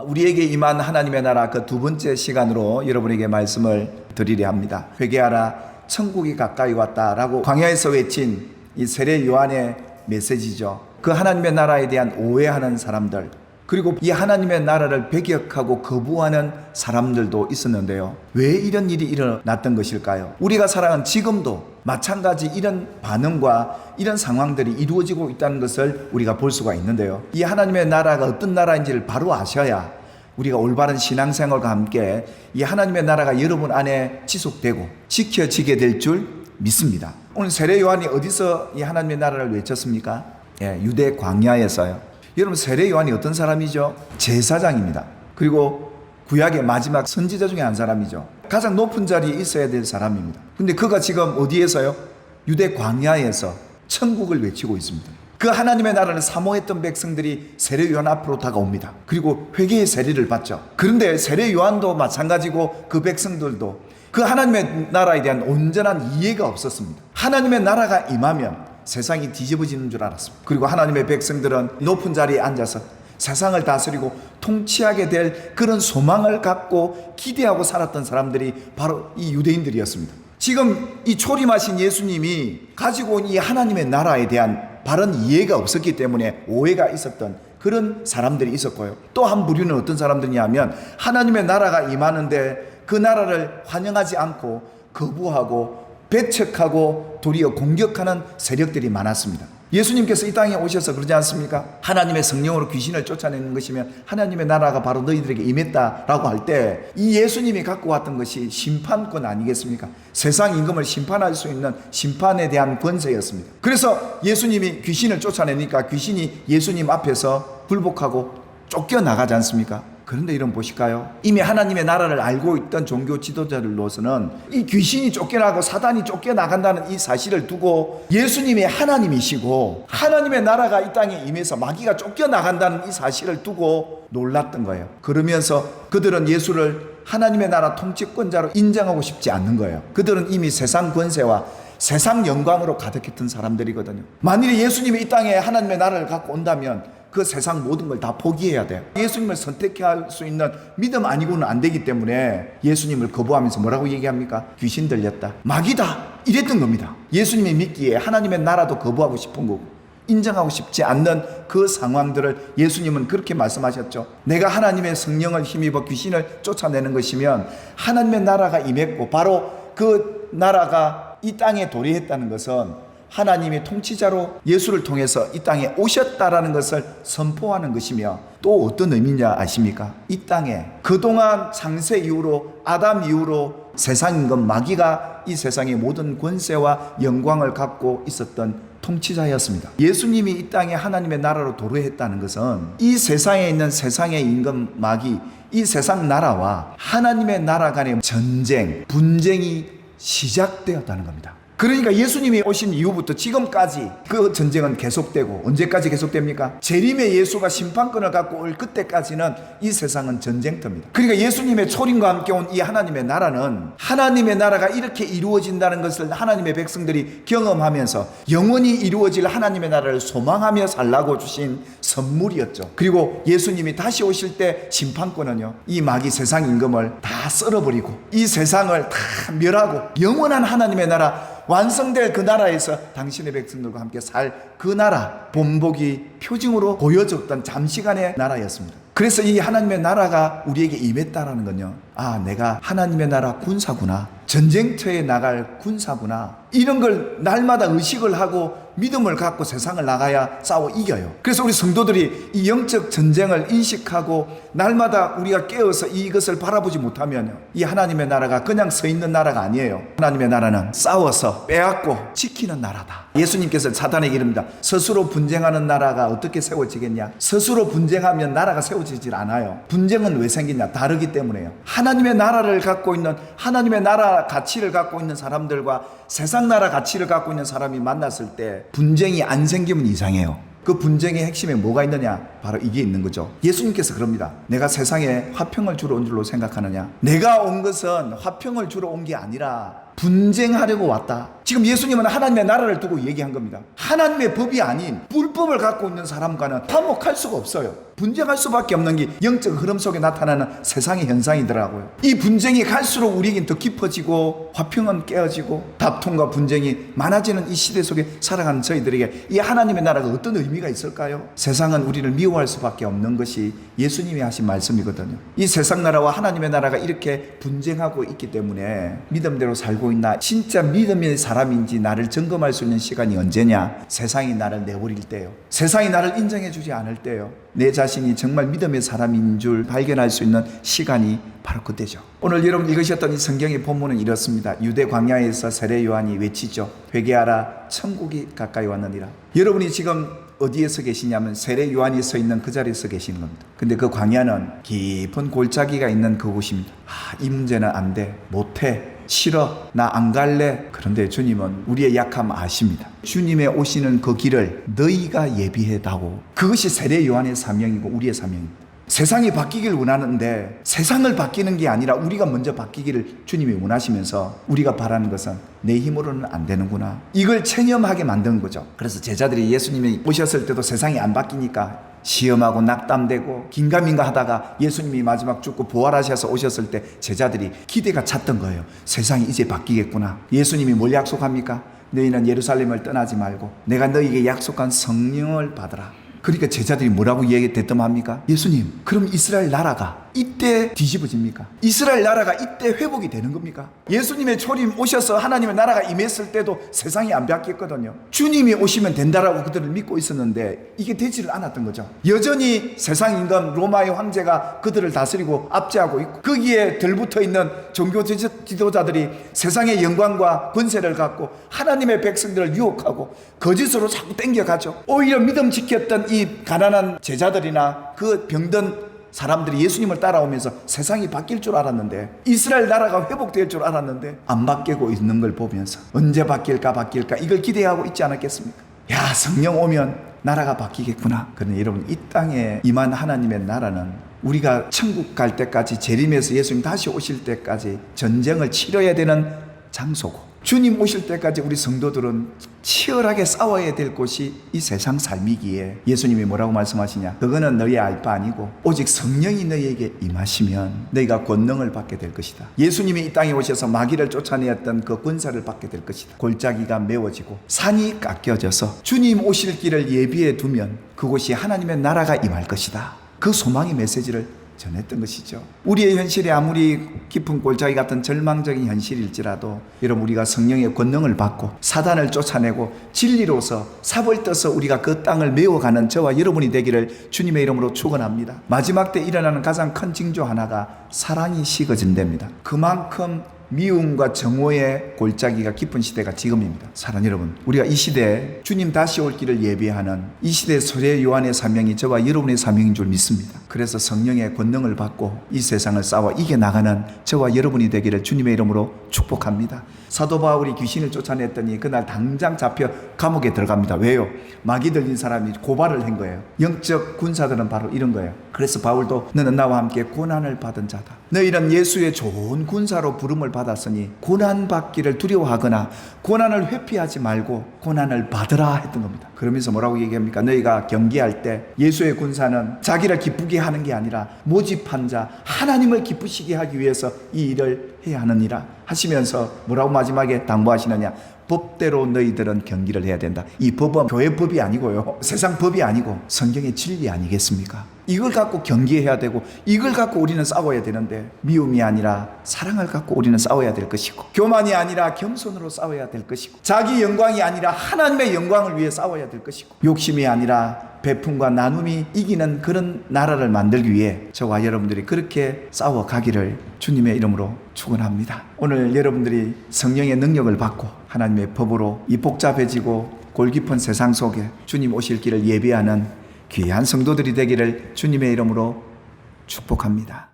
우리에게 임한 하나님의 나라 그 두 번째 시간으로 여러분에게 말씀을 드리려 합니다. 회개하라, 천국이 가까이 왔다라고 광야에서 외친 이 세례 요한의 메시지죠. 그 하나님의 나라에 대한 오해하는 사람들, 그리고 이 하나님의 나라를 배격하고 거부하는 사람들도 있었는데요. 왜 이런 일이 일어났던 것일까요? 우리가 살아가는 지금도 마찬가지 이런 반응과 이런 상황들이 이루어지고 있다는 것을 우리가 볼 수가 있는데요. 이 하나님의 나라가 어떤 나라인지를 바로 아셔야 우리가 올바른 신앙생활과 함께 이 하나님의 나라가 여러분 안에 지속되고 지켜지게 될 줄 믿습니다. 오늘 세례 요한이 어디서 이 하나님의 나라를 외쳤습니까? 유대 광야에서요. 여러분, 세례 요한이 어떤 사람이죠? 제사장입니다. 그리고 구약의 마지막 선지자 중에 한 사람이죠. 가장 높은 자리에 있어야 될 사람입니다. 근데 그가 지금 어디에서요? 유대 광야에서 천국을 외치고 있습니다. 그 하나님의 나라를 사모했던 백성들이 세례 요한 앞으로 다가옵니다. 그리고 회개의 세례를 받죠. 그런데 세례 요한도 마찬가지고 그 백성들도 그 하나님의 나라에 대한 온전한 이해가 없었습니다. 하나님의 나라가 임하면 세상이 뒤집어지는 줄 알았습니다. 그리고 하나님의 백성들은 높은 자리에 앉아서 세상을 다스리고 통치하게 될 그런 소망을 갖고 기대하고 살았던 사람들이 바로 이 유대인들이었습니다. 지금 이 초림하신 예수님이 가지고 온 이 하나님의 나라에 대한 바른 이해가 없었기 때문에 오해가 있었던 그런 사람들이 있었고요. 또 한 부류는 어떤 사람들이냐면 하나님의 나라가 임하는데 그 나라를 환영하지 않고 거부하고 배척하고 도리어 공격하는 세력들이 많았습니다. 예수님께서 이 땅에 오셔서 그러지 않습니까? 하나님의 성령으로 귀신을 쫓아내는 것이면 하나님의 나라가 바로 너희들에게 임했다라고 할 때 이 예수님이 갖고 왔던 것이 심판권 아니겠습니까? 세상 임금을 심판할 수 있는 심판에 대한 권세였습니다. 그래서 예수님이 귀신을 쫓아내니까 귀신이 예수님 앞에서 굴복하고 쫓겨나가지 않습니까? 그런데 이런 보실까요? 이미 하나님의 나라를 알고 있던 종교 지도자들로서는 이 귀신이 쫓겨나고 사단이 쫓겨나간다는 이 사실을 두고 예수님이 하나님이시고 하나님의 나라가 이 땅에 임해서 마귀가 쫓겨나간다는 이 사실을 두고 놀랐던 거예요. 그러면서 그들은 예수를 하나님의 나라 통치권자로 인정하고 싶지 않는 거예요. 그들은 이미 세상 권세와 세상 영광으로 가득했던 사람들이거든요. 만일에 예수님이 이 땅에 하나님의 나라를 갖고 온다면 그 세상 모든 걸 다 포기해야 돼요. 예수님을 선택할 수 있는 믿음 아니고는 안 되기 때문에 예수님을 거부하면서 뭐라고 얘기합니까? 귀신 들렸다, 마귀다, 이랬던 겁니다. 예수님이 믿기에 하나님의 나라도 거부하고 싶은 거고 인정하고 싶지 않는 그 상황들을 예수님은 그렇게 말씀하셨죠. 내가 하나님의 성령을 힘입어 귀신을 쫓아내는 것이면 하나님의 나라가 임했고 바로 그 나라가 이 땅에 도래했다는 것은 하나님의 통치자로 예수를 통해서 이 땅에 오셨다라는 것을 선포하는 것이며 또 어떤 의미냐 아십니까? 이 땅에 그동안 창세 이후로 아담 이후로 세상 임금 마귀가 이 세상의 모든 권세와 영광을 갖고 있었던 통치자였습니다. 예수님이 이 땅에 하나님의 나라로 도래했다는 것은 이 세상에 있는 세상의 임금 마귀, 이 세상 나라와 하나님의 나라 간의 전쟁, 분쟁이 시작되었다는 겁니다. 그러니까 예수님이 오신 이후부터 지금까지 그 전쟁은 계속되고, 언제까지 계속됩니까? 재림의 예수가 심판권을 갖고 올 그때까지는 이 세상은 전쟁터입니다. 그러니까 예수님의 초림과 함께 온 이 하나님의 나라는 하나님의 나라가 이렇게 이루어진다는 것을 하나님의 백성들이 경험하면서 영원히 이루어질 하나님의 나라를 소망하며 살라고 주신 선물이었죠. 그리고 예수님이 다시 오실 때 심판권은요, 이 마귀 세상 임금을 다 썰어버리고 이 세상을 다 멸하고 영원한 하나님의 나라, 완성될 그 나라에서 당신의 백성들과 함께 살 그 나라, 본보기 표징으로 보여줬던 잠시간의 나라였습니다. 그래서 이 하나님의 나라가 우리에게 임했다라는 건요, 아, 내가 하나님의 나라 군사구나, 전쟁터에 나갈 군사구나, 이런 걸 날마다 의식을 하고 믿음을 갖고 세상을 나가야 싸워 이겨요. 그래서 우리 성도들이 이 영적 전쟁을 인식하고 날마다 우리가 깨어서 이것을 바라보지 못하면 이 하나님의 나라가 그냥 서 있는 나라가 아니에요. 하나님의 나라는 싸워서 빼앗고 지키는 나라다. 예수님께서 사단에게 이릅니다. 스스로 분쟁하는 나라가 어떻게 세워지겠냐? 스스로 분쟁하면 나라가 세워지질 않아요. 분쟁은 왜 생기냐? 다르기 때문에요. 하나님의 나라를 갖고 있는, 하나님의 나라 가치를 갖고 있는 사람들과 세상 나라 가치를 갖고 있는 사람이 만났을 때 분쟁이 안 생기면 이상해요. 그 분쟁의 핵심에 뭐가 있느냐? 바로 이게 있는 거죠. 예수님께서 그럽니다. 내가 세상에 화평을 주러 온 줄로 생각하느냐? 내가 온 것은 화평을 주러 온 게 아니라 분쟁하려고 왔다. 지금 예수님은 하나님의 나라를 두고 얘기한 겁니다. 하나님의 법이 아닌 불법을 갖고 있는 사람과는 화목할 수가 없어요. 분쟁할 수밖에 없는 게 영적 흐름 속에 나타나는 세상의 현상이더라고요. 이 분쟁이 갈수록 우리에겐 더 깊어지고 화평은 깨어지고 다툼과 분쟁이 많아지는 이 시대 속에 살아가는 저희들에게 이 하나님의 나라가 어떤 의미가 있을까요? 세상은 우리를 미워할 수밖에 없는 것이 예수님이 하신 말씀이거든요. 이 세상 나라와 하나님의 나라가 이렇게 분쟁하고 있기 때문에 믿음대로 살고 있나, 진짜 믿음의 사람인지 나를 점검할 수 있는 시간이 언제냐? 세상이 나를 내버릴 때요. 세상이 나를 인정해 주지 않을 때요. 내 자신이 정말 믿음의 사람인 줄 발견할 수 있는 시간이 바로 그때죠. 오늘 여러분 읽으셨던 이 성경의 본문은 이렇습니다. 유대 광야에서 세례 요한이 외치죠. 회개하라, 천국이 가까이 왔느니라. 여러분이 지금 어디에 서 계시냐면 세례 요한이 서 있는 그 자리에 서 계시는 겁니다. 근데 그 광야는 깊은 골짜기가 있는 그곳입니다. 이 문제는 안 돼, 못해, 싫어, 나 안 갈래. 그런데 주님은 우리의 약함 아십니다. 주님의 오시는 그 길을 너희가 예비해다오. 그것이 세례 요한의 사명이고 우리의 사명입니다. 세상이 바뀌길 원하는데 세상을 바뀌는 게 아니라 우리가 먼저 바뀌기를 주님이 원하시면서 우리가 바라는 것은 내 힘으로는 안 되는구나, 이걸 체념하게 만든 거죠. 그래서 제자들이 예수님이 오셨을 때도 세상이 안 바뀌니까 시험하고 낙담되고 긴가민가 하다가 예수님이 마지막 죽고 부활하셔서 오셨을 때 제자들이 기대가 찼던 거예요. 세상이 이제 바뀌겠구나. 예수님이 뭘 약속합니까? 너희는 예루살렘을 떠나지 말고 내가 너희에게 약속한 성령을 받으라. 그러니까 제자들이 뭐라고 대뜸합니까? 예수님, 그럼 이스라엘 나라가 이때 뒤집어집니까? 이스라엘 나라가 이때 회복이 되는 겁니까? 예수님의 초림 오셔서 하나님의 나라가 임했을 때도 세상이 안 바뀌었거든요. 주님이 오시면 된다라고 그들을 믿고 있었는데 이게 되지를 않았던 거죠. 여전히 세상 임금 로마의 황제가 그들을 다스리고 압제하고 있고, 거기에 들붙어 있는 종교 지도자들이 세상의 영광과 권세를 갖고 하나님의 백성들을 유혹하고 거짓으로 자꾸 땡겨가죠. 오히려 믿음 지켰던 이 가난한 제자들이나 그 병든 사람들이 예수님을 따라오면서 세상이 바뀔 줄 알았는데, 이스라엘 나라가 회복될 줄 알았는데 안 바뀌고 있는 걸 보면서 언제 바뀔까 이걸 기대하고 있지 않았겠습니까? 야, 성령 오면 나라가 바뀌겠구나. 그런데 여러분, 이 땅에 임한 하나님의 나라는 우리가 천국 갈 때까지, 재림해서 예수님 다시 오실 때까지 전쟁을 치러야 되는 장소고, 주님 오실 때까지 우리 성도들은 치열하게 싸워야 될 곳이 이 세상 삶이기에 예수님이 뭐라고 말씀하시냐? 그거는 너희 알 바 아니고 오직 성령이 너희에게 임하시면 너희가 권능을 받게 될 것이다. 예수님이 이 땅에 오셔서 마귀를 쫓아내었던 그 권세를 받게 될 것이다. 골짜기가 메워지고 산이 깎여져서 주님 오실 길을 예비해 두면 그곳이 하나님의 나라가 임할 것이다. 그 소망의 메시지를 전했던 것이죠. 우리의 현실이 아무리 깊은 골짜기 같은 절망적인 현실일지라도 여러분, 우리가 성령의 권능을 받고 사단을 쫓아내고 진리로서 삽을 떠서 우리가 그 땅을 메워가는 저와 여러분이 되기를 주님의 이름으로 축원합니다. 마지막 때 일어나는 가장 큰 징조 하나가 사랑이 식어진답니다. 그만큼 미움과 정오의 골짜기가 깊은 시대가 지금입니다. 사랑하는 여러분, 우리가 이 시대에 주님 다시 올 길을 예비하는 이 시대의 세례 요한의 사명이 저와 여러분의 사명인 줄 믿습니다. 그래서 성령의 권능을 받고 이 세상을 싸워 이겨나가는 저와 여러분이 되기를 주님의 이름으로 축복합니다. 사도 바울이 귀신을 쫓아냈더니 그날 당장 잡혀 감옥에 들어갑니다. 왜요? 마귀 들린 사람이 고발을 한 거예요. 영적 군사들은 바로 이런 거예요. 그래서 바울도 너는 나와 함께 고난을 받은 자다. 너희는 예수의 좋은 군사로 부름을 받았으니 고난 받기를 두려워하거나 고난을 회피하지 말고 고난을 받으라 했던 겁니다. 그러면서 뭐라고 얘기합니까? 너희가 경계할 때 예수의 군사는 자기를 기쁘게 하는 게 아니라 모집한 자 하나님을 기쁘시게 하기 위해서 이 일을 해야 하느니라 하시면서 뭐라고 마지막에 당부하시느냐? 법대로 너희들은 경기를 해야 된다. 이 법은 교회 법이 아니고요, 세상 법이 아니고 성경의 진리 아니겠습니까? 이걸 갖고 경기해야 되고 이걸 갖고 우리는 싸워야 되는데, 미움이 아니라 사랑을 갖고 우리는 싸워야 될 것이고, 교만이 아니라 겸손으로 싸워야 될 것이고, 자기 영광이 아니라 하나님의 영광을 위해 싸워야 될 것이고, 욕심이 아니라 베품과 나눔이 이기는 그런 나라를 만들기 위해 저와 여러분들이 그렇게 싸워가기를 주님의 이름으로 축원합니다. 오늘 여러분들이 성령의 능력을 받고 하나님의 법으로 이 복잡해지고 골깊은 세상 속에 주님 오실 길을 예비하는 귀한 성도들이 되기를 주님의 이름으로 축복합니다.